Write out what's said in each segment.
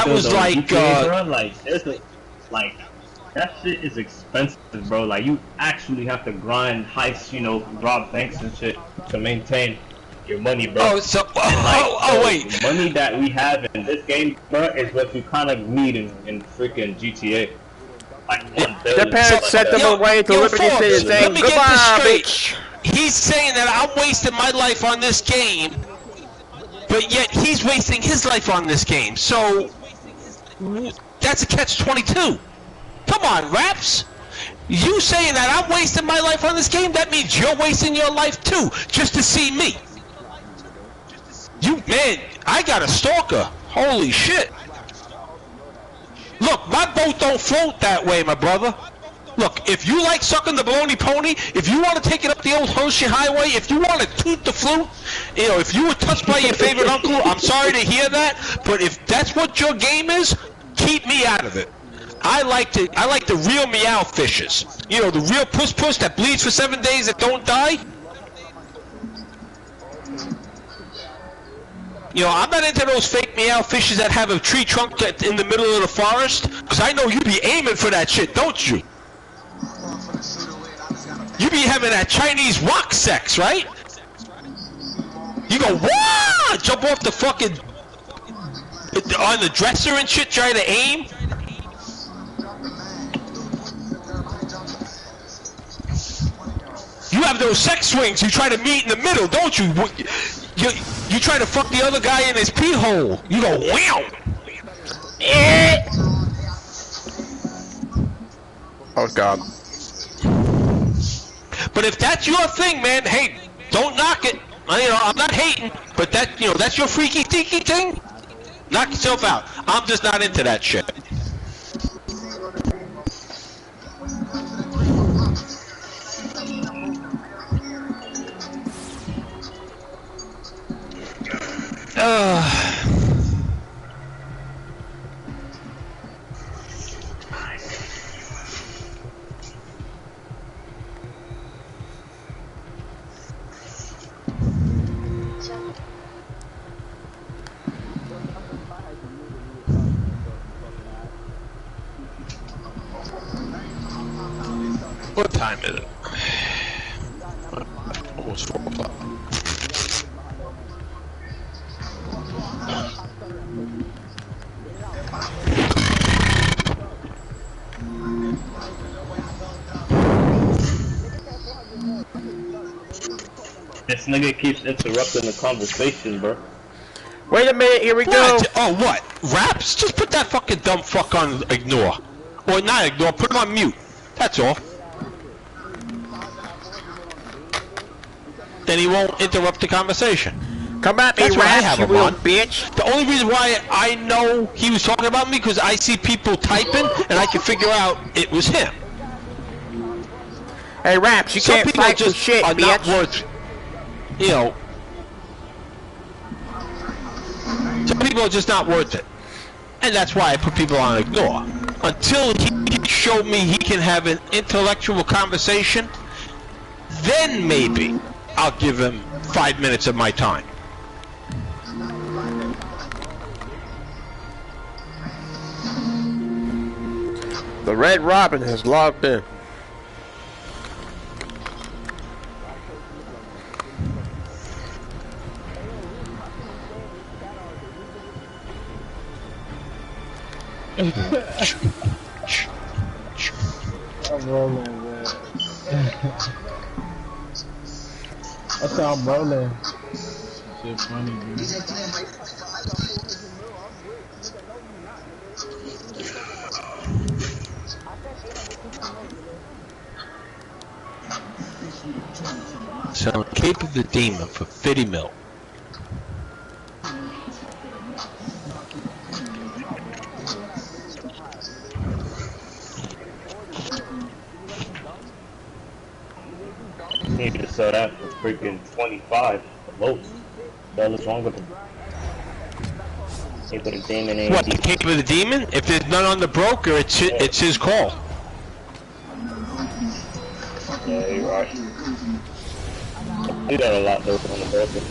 that was though, like, GTA, bro, like, seriously, like, that shit is expensive, bro. Like, you actually have to grind heists, you know, rob banks and shit to maintain your money, bro. oh, so, And, like, wait. the money that we have in this game, bro, is what you kind of need in freaking GTA. Like, 1 Their billion. parents sent them away to Liberty City Forbes, saying, let me get this goodbye, straight. bitch. He's saying that I'm wasting my life on this game, but yet he's wasting his life on this game. So that's a catch-22. Come on, Raps. You saying that I'm wasting my life on this game, that means you're wasting your life too, just to see me. You, man, I got a stalker. Holy shit. Look, my boat don't float that way, my brother. Look, if you like sucking the baloney pony, if you want to take it up the old Hershey Highway, if you want to toot the flute, you know, if you were touched by your favorite uncle, I'm sorry to hear that, but if that's what your game is, keep me out of it. I like the real meow fishes. You know, the real puss that bleeds for 7 days that don't die. You know, I'm not into those fake meow fishes that have a tree trunk in the middle of the forest, because I know you be aiming for that shit, don't you? You be having that Chinese rock sex, right? You go, wah! Jump off the fucking, on the dresser and shit, try to aim. You have those sex swings, you try to meet in the middle, don't you? You try to fuck the other guy in his pee hole. You go, wow! Oh, God. But if that's your thing, man, hey, don't knock it. You know, I'm not hating, but that, you know, that's your freaky deaky thing. Knock yourself out. I'm just not into that shit. What time is it? Almost 4 o'clock. This nigga keeps interrupting the conversation, bro. Wait a minute, here we What? go. Oh, what? Raps? Just put that fucking dumb fuck on ignore. Or not ignore, put him on mute. That's all. Then he won't interrupt the conversation. Come at me, That's why I Raps, have you him little on. bitch. The only reason why I know he was talking about me because I see people typing and I can figure out it was him. Hey, Raps, you Some can't people fight for just shit, are not bitch. worth, you know. Some people are just not worth it. And that's why I put people on ignore. Until he showed me he can have an intellectual conversation, then maybe I'll give him 5 minutes of my time. The Red Robin has logged in. I'm rolling, man. That's how I'm rolling. Shit funny, dude. Selling Cape of the Demon for 50 mil. Need to sell that for freaking 25 the most. What the hell is wrong with him? Cape of the Demon ain't What, the Cape of the Demon? If there's none on the broker, it's his call. Yeah, you're right. You got a lot though on the broker.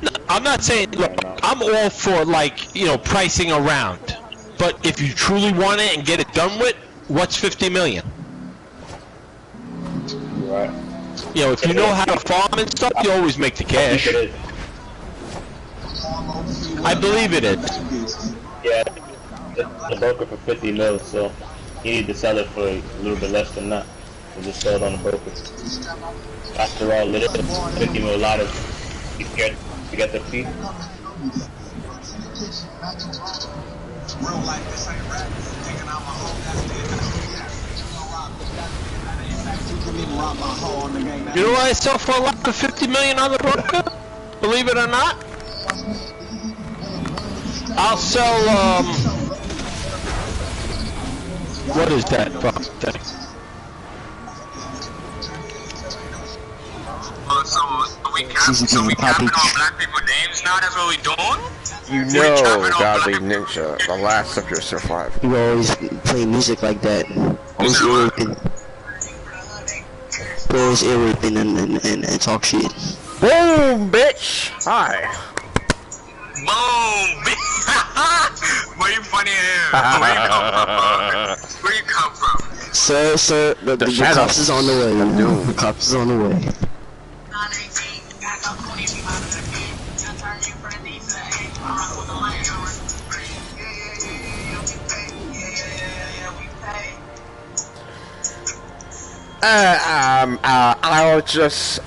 No, I'm not saying. Look, I'm all for like pricing around, but if you truly want it and get it done with, what's 50 million? Right. If you know how to farm and stuff, you always make the cash. I believe it is. Yeah, the broker for 50 mil, so you need to sell it for a little bit less than that. So just sell it on the broker. After all, it is 50 mil lottery. You scared to get the fee? You know what I sell for a lot of 50 million on the broker? Believe it or not? I'll sell, what is that fucking thing? So we capping on black people names now? That's what we doing? You know, Godly Ninja, the last of your survivor. You always play music like that. Always ear raping. Always ear raping and talk shit. Boom, bitch! Hi. Boom! Where you funny here? Where you come from? Sir, the cops is on the way. The cops is on the way.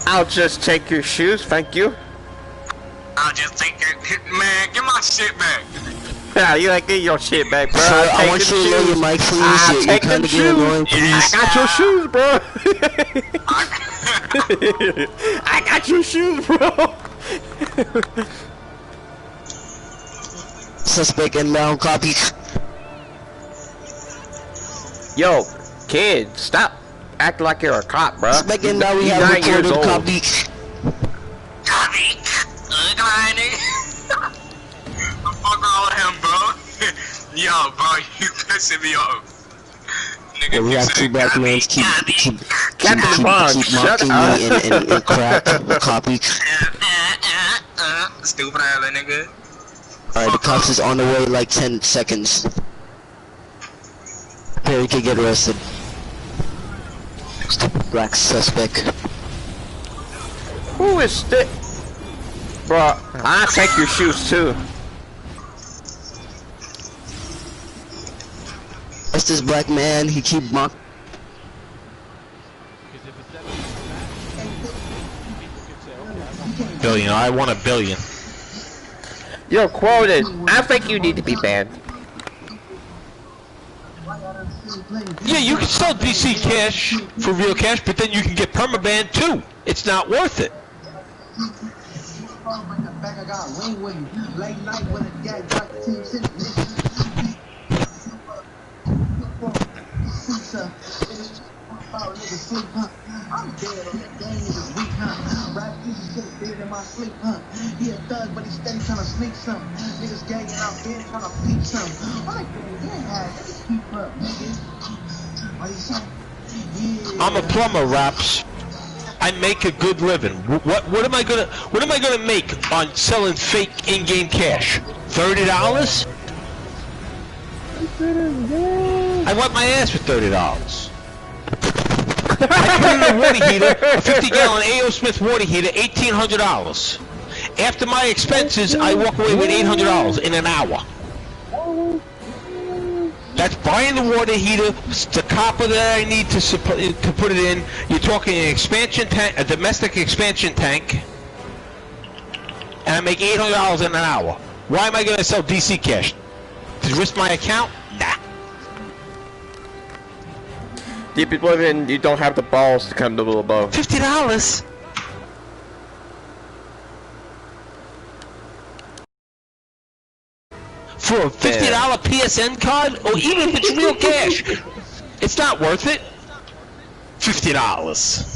I'll just take your shoes, thank you. I'll just take it. Man, get my shit back. Yeah, you ain't get your shit back, bro. Sir, I want you to know your mic, please. Take them shoes. I got your shoes, bro. I got your shoes, bro. Suspect inbound, copy. Yo, kid, stop acting like you're a cop, bro. Suspect inbound, we have 9 years recorded, old. copy. Copy. Fuck all of him, bro. Yo, bro, you pissing me off. Nigga, Yeah, we have two black men keep Captain Bond, shut mocking up. me and crack, copy. Stupid ass nigga. Alright, the cops is on the way like 10 seconds. Perry could get arrested. Black suspect. Who is this? Bro, I'll take your shoes too. That's this black man, he keep mocking. Billion. I want $1 billion. You're quoted. I think you need to be banned. Yeah, you can sell DC cash for real cash, but then you can get permaban too. It's not worth it. I'm a plumber, Raps. I make a good living. What am I gonna make on selling fake in-game cash? $30? I wipe my ass with $30. I put in a water heater, a 50-gallon A.O. Smith water heater, $1,800. After my expenses, I walk away with $800 in an hour. That's buying the water heater, the copper that I need to put it in. You're talking an expansion tank, a domestic expansion tank, and I make $800 in an hour. Why am I going to sell DC cash? To risk my account? Nah. Deep Oblivion, you don't have the balls to come to the above. $50? For a $50 PSN card? Or even if it's real cash, it's not worth it. $50.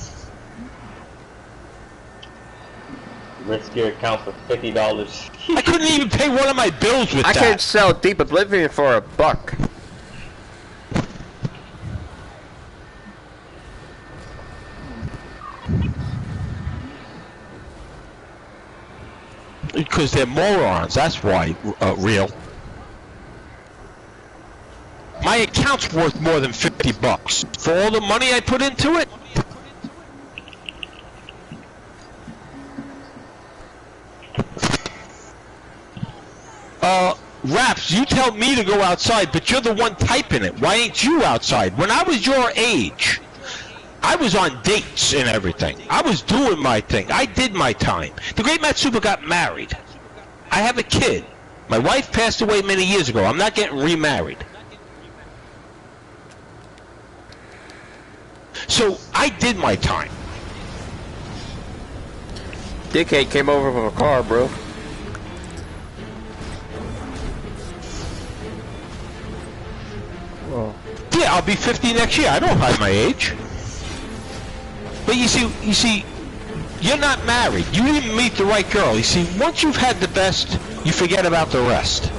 Risk your account for $50. I couldn't even pay one of my bills with I that. can sell Deep Oblivion for $1. because they're morons. That's why, real. My account's worth more than $50 for all the money I put into it. Raps, you tell me to go outside, but you're the one typing it. Why ain't you outside? When I was your age, I was on dates and everything. I was doing my thing. I did my time. The great Matsuba got married. I have a kid. My wife passed away many years ago. I'm not getting remarried. So I did my time. Dickhead came over from a car, bro. Oh. Yeah, I'll be 50 next year. I don't hide my age. But you see, you're not married. You didn't meet the right girl. You see, once you've had the best, you forget about the rest.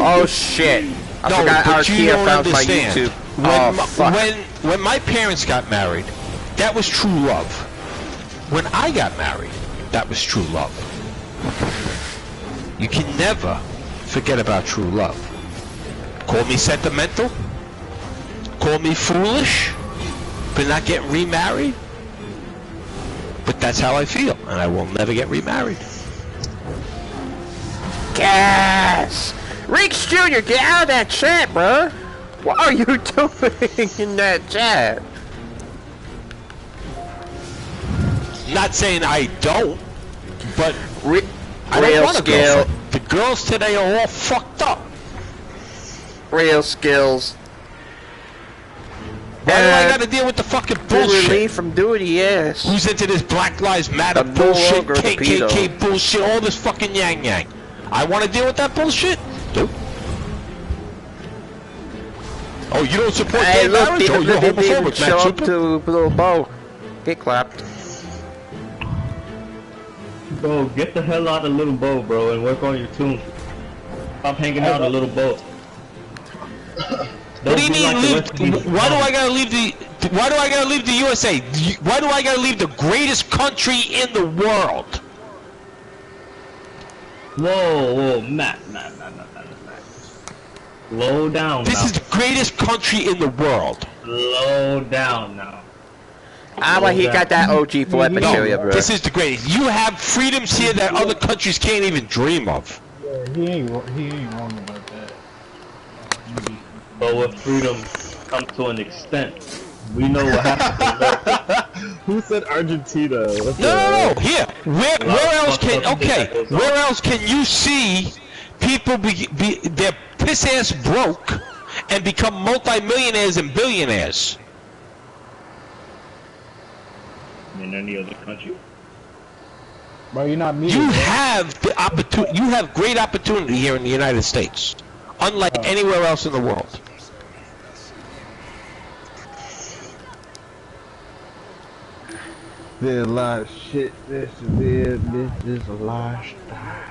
Oh shit! I forgot our Kia found my YouTube. When my parents got married, that was true love. When I got married, that was true love. You can never forget about true love. Call me sentimental, call me foolish for not getting remarried, but that's how I feel, and I will never get remarried. Gas! Reeks Jr., get out of that chat, bro! What are you doing in that chat? Not saying I don't, but I real don't want a skill. girlfriend. The girls today are all fucked up. Real skills. Why do I gotta deal with the fucking bullshit? Relief from duty, yes. Who's into this Black Lives Matter I'm no bullshit, longer the KKK pedo. bullshit, all this fucking yang yang? I want to deal with that bullshit? Dude. Oh, you don't support Hey, gay look, marriage? Oh, you're homophobic, show Matt up Super? to little Bo. Get clapped. Bro, get the hell out of Little Bo, bro, and work on your tune. Stop hanging out in Little Bo. What do you mean leave? Why do I gotta leave the? Why do I gotta leave the USA? Why do I gotta leave the greatest country in the world? Whoa, Matt. Slow down now. This is the greatest country in the world. Slow down now. But he got that OG flip material, bro. This is the greatest. You have freedoms here that other countries can't even dream of. Yeah, he ain't wrong about that. But with freedom comes to an extent. We know what happened. Who said Argentina? No. Here, where else can? Okay, where else can you see people be their piss ass broke and become multi-millionaires and billionaires? In any other country. Bro, you're not me. You have the opportunity. You have great opportunity here in the United States, unlike anywhere else in the world. There's a lot of shit. This is a lifestyle.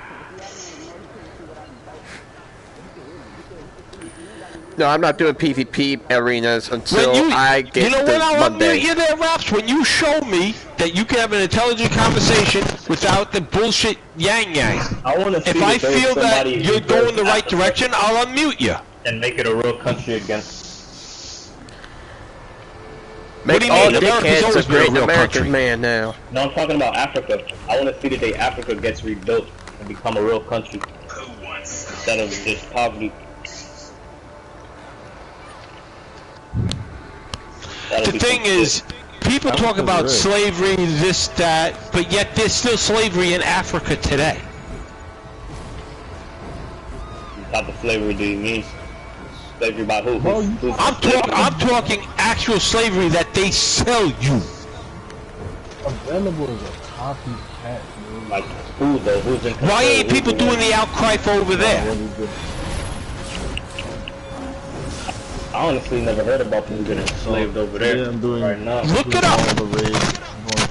No, I'm not doing PvP arenas until I get you know to what? I'll Monday. unmute you there, Raps. When you show me that you can have an intelligent conversation without the bullshit yang yang. I want to see If I feel that you're going the right direction, I'll unmute you. and make it a real country again. What do you all mean? America's dickheads always a been a great real American country. man now. No, I'm talking about Africa. I want to see the day Africa gets rebuilt and become a real country instead of just poverty. The thing is, people talk about slavery, this, that, but yet there's still slavery in Africa today. What type of slavery do you mean? Slavery by who? I'm talking actual slavery that they sell you. Available as a copycat, dude. Like who though? Who's in control? Why ain't people doing the outcry for over there? I honestly never heard about people getting enslaved over there. Yeah, I'm doing right now. Look it up.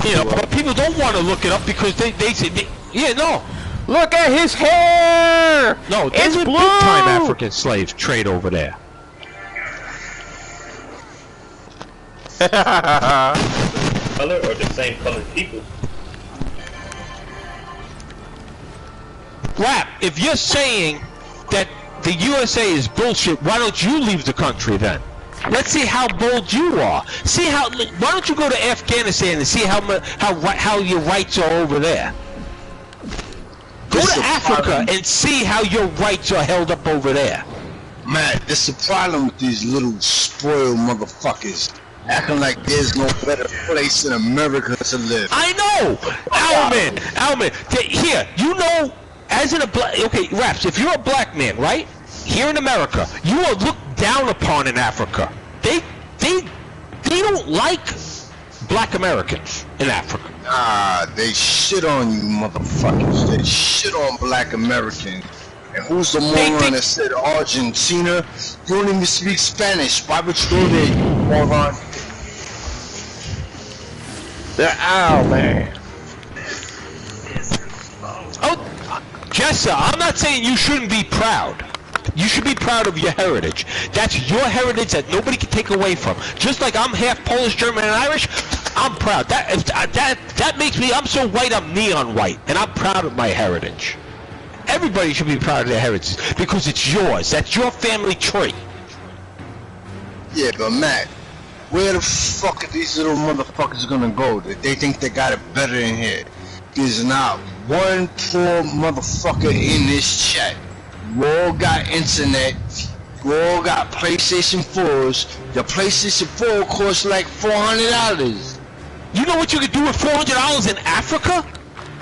You know, but people don't want to look it up because they say, yeah, no. Look at his hair! No, there's It's a blue! big-time African slave trade over there. color or the same colored people. Rap, if you're saying that the USA is bullshit, why don't you leave the country then? Let's see how bold you are. See how. Why don't you go to Afghanistan and see how your rights are over there? Go to Africa and see how your rights are held up over there. Man, there's a problem with these little spoiled motherfuckers acting like there's no better place in America to live. I know, Alman. Here, you know, as in a black. Okay, Raps, if you're a black man, right? Here in America, you are looked down upon in Africa. They don't like black Americans in Africa. Nah, they shit on you motherfuckers. They shit on black Americans. And who's the moron that said Argentina? You don't even speak Spanish. Why would you go there, you moron? They're out, man. Oh, Jessa, I'm not saying you shouldn't be proud. You should be proud of your heritage. That's your heritage that nobody can take away from. Just like I'm half Polish, German, and Irish, I'm proud. That makes me, I'm so white, I'm neon white, and I'm proud of my heritage. Everybody should be proud of their heritage because it's yours. That's your family trait. Yeah, but Matt, where the fuck are these little motherfuckers gonna go? They think they got it better in here. There's not one poor motherfucker in this chat. You all got internet. You all got PlayStation 4s. The PlayStation 4 costs like $400. You know what you could do with $400 in Africa?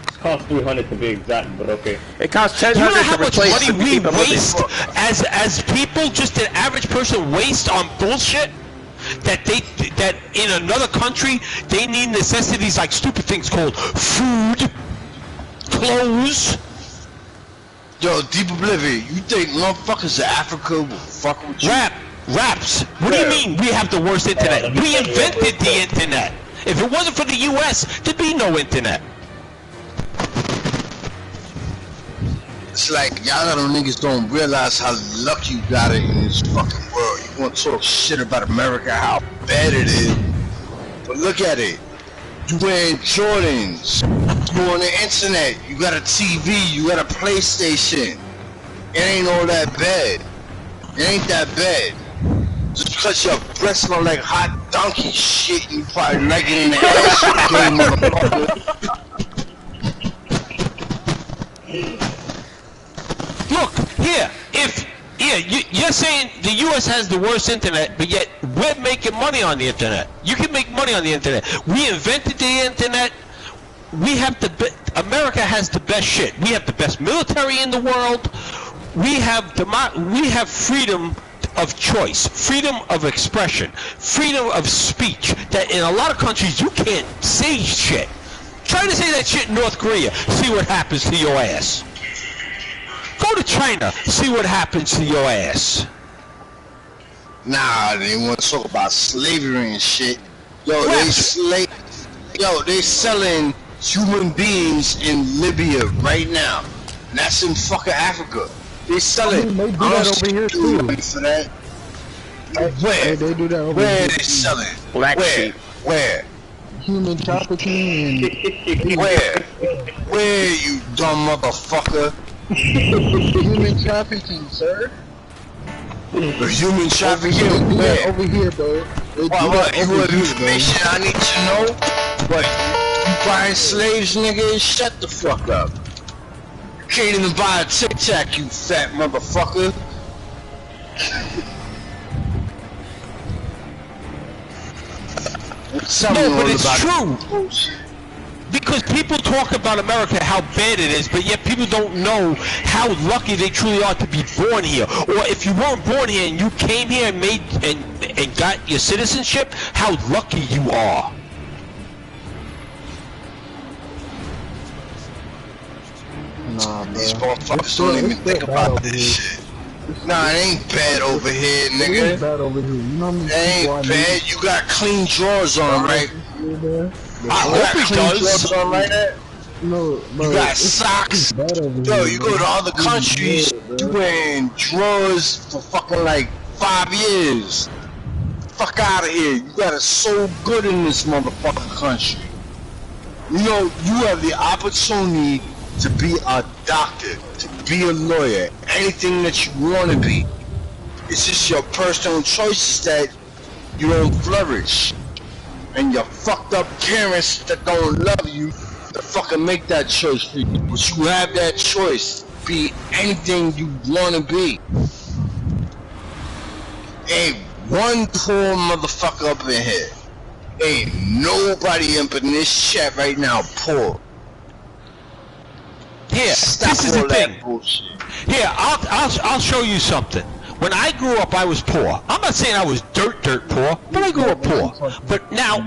It costs $300 to be exact, but okay. It costs $1,000 You know how to much replace money we the waste as people, just an average person, waste on bullshit? That in another country they need necessities like stupid things called food, clothes. Yo, Deep Oblivion, you think motherfuckers in Africa will fuck with you? Raps, what do you mean we have the worst internet? We invented the internet. If it wasn't for the US, there'd be no internet. It's like y'all little niggas don't realize how lucky you got it in this fucking world. You want to talk shit about America, how bad it is. But look at it. You wearing Jordans. You on the internet. You got a TV. You got a PlayStation. It ain't all that bad. It ain't that bad. Just because your breasts look like hot donkey shit, you probably like it in the ass game, motherfucker. Look, you're saying the US has the worst internet, but yet we're making money on the internet. You can make money on the internet. We invented the internet. We have America has the best shit. We have the best military in the world. We have freedom of choice, freedom of expression, freedom of speech. That in a lot of countries you can't say shit. Try to say that shit in North Korea. See what happens to your ass. Go to China, see what happens to your ass. Nah, they want to talk about slavery and shit. Yo, they selling human beings in Libya right now. And that's in fucking Africa. They selling. They do that over here too. For that. Where? They do that over Where here. are they selling? Black sheep. Where? Human trafficking and Where, you dumb motherfucker? human trafficking, sir. The human trafficking? They do that Where? over here, bro. They do What that over here, information I need to know? What? You buying slaves, nigga? Shut the fuck up. You can't even buy a Tic Tac, you fat motherfucker. No, but it's true. Because people talk about America, how bad it is, but yet people don't know how lucky they truly are to be born here. Or if you weren't born here and you came here and and got your citizenship, how lucky you are. Nah, These bro. motherfuckers don't even think about this shit. Nah, it ain't bad over here, It is nigga. bad over here. You know how many It people I ain't meet? bad. You got clean drawers on, right? I hope he does. On right there? No, bro, You got it's socks. bad over Yo, here, you bro. go to other It's countries, bad, bro. you wearing drawers for fucking like 5 years. fuck out of here. You got it so good in this motherfucking country. You know, you have the opportunity to be a doctor, to be a lawyer, anything that you want to be. It's just your personal choices that you don't flourish. And your fucked up parents that don't love you to fucking make that choice for you. But you have that choice. Be anything you want to be. Ain't one poor motherfucker up in here. Ain't nobody up in this chat right now poor. Here, Stop this is all the that thing. bullshit. Here, I'll show you something. When I grew up, I was poor. I'm not saying I was dirt poor, but I grew up poor. But now,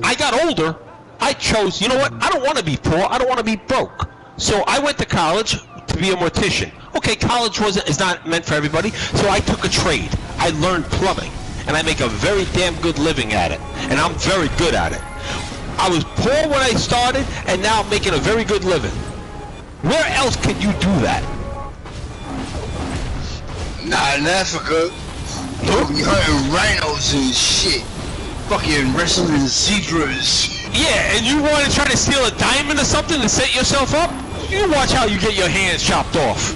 I got older, I chose, you know what? I don't want to be poor. I don't want to be broke. So I went to college to be a mortician. Okay, college is not meant for everybody, so I took a trade. I learned plumbing, and I make a very damn good living at it. And I'm very good at it. I was poor when I started, and now I'm making a very good living. Where else can you do that? Not in Africa. You'll be hunting rhinos and shit. Fucking wrestling zebras. Yeah, and you want to try to steal a diamond or something to set yourself up? You watch how you get your hands chopped off.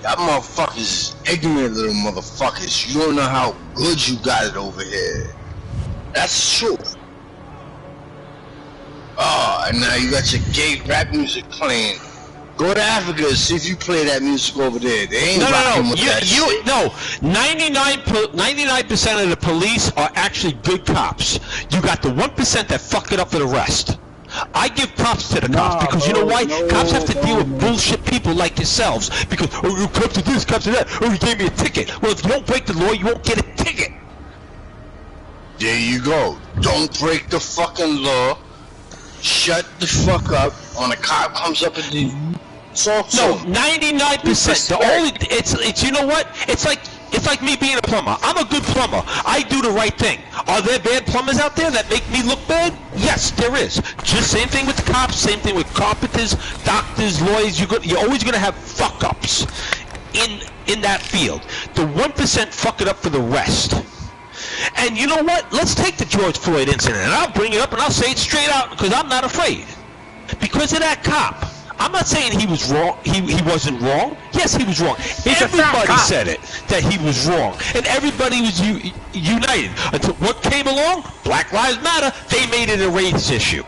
That motherfuckers, ignorant little motherfuckers. You don't know how good you got it over here. That's true. Oh, and now you got your gay rap music playing. Go to Africa and see if you play that music over there. They ain't rocking with that shit. No, 99% of the police are actually good cops. You got the 1% that fuck it up for the rest. I give props to the cops because you know why? Cops have to deal with bullshit people like yourselves because, oh, you come to this, come to that, oh, you gave me a ticket. Well, if you don't break the law, you won't get a ticket. There you go. Don't break the fucking law. Shut the fuck up. When a cop comes up and you talk to No, him. 99%. The only it's you know what? It's like me being a plumber. I'm a good plumber. I do the right thing. Are there bad plumbers out there that make me look bad? Yes, there is. Just same thing with the cops. Same thing with carpenters, doctors, lawyers. You're always gonna have fuck ups in that field. The 1% fuck it up for the rest. And you know what? Let's take the George Floyd incident, and I'll bring it up and I'll say it straight out because I'm not afraid. Because of that cop. I'm not saying he was wrong. He wasn't wrong. Yes, he was wrong. Everybody said it, that he was wrong. And everybody was united. Until what came along? Black Lives Matter. They made it a race issue.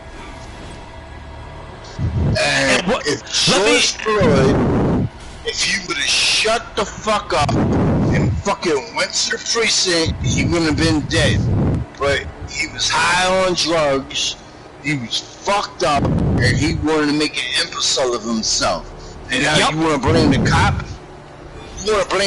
And what, if George Floyd, if he would have shut the fuck up and fucking went to the precinct, he wouldn't have been dead. But he was high on drugs, he was fucked up, and he wanted to make an imbecile of himself. And now you want to blame the cop? You want to blame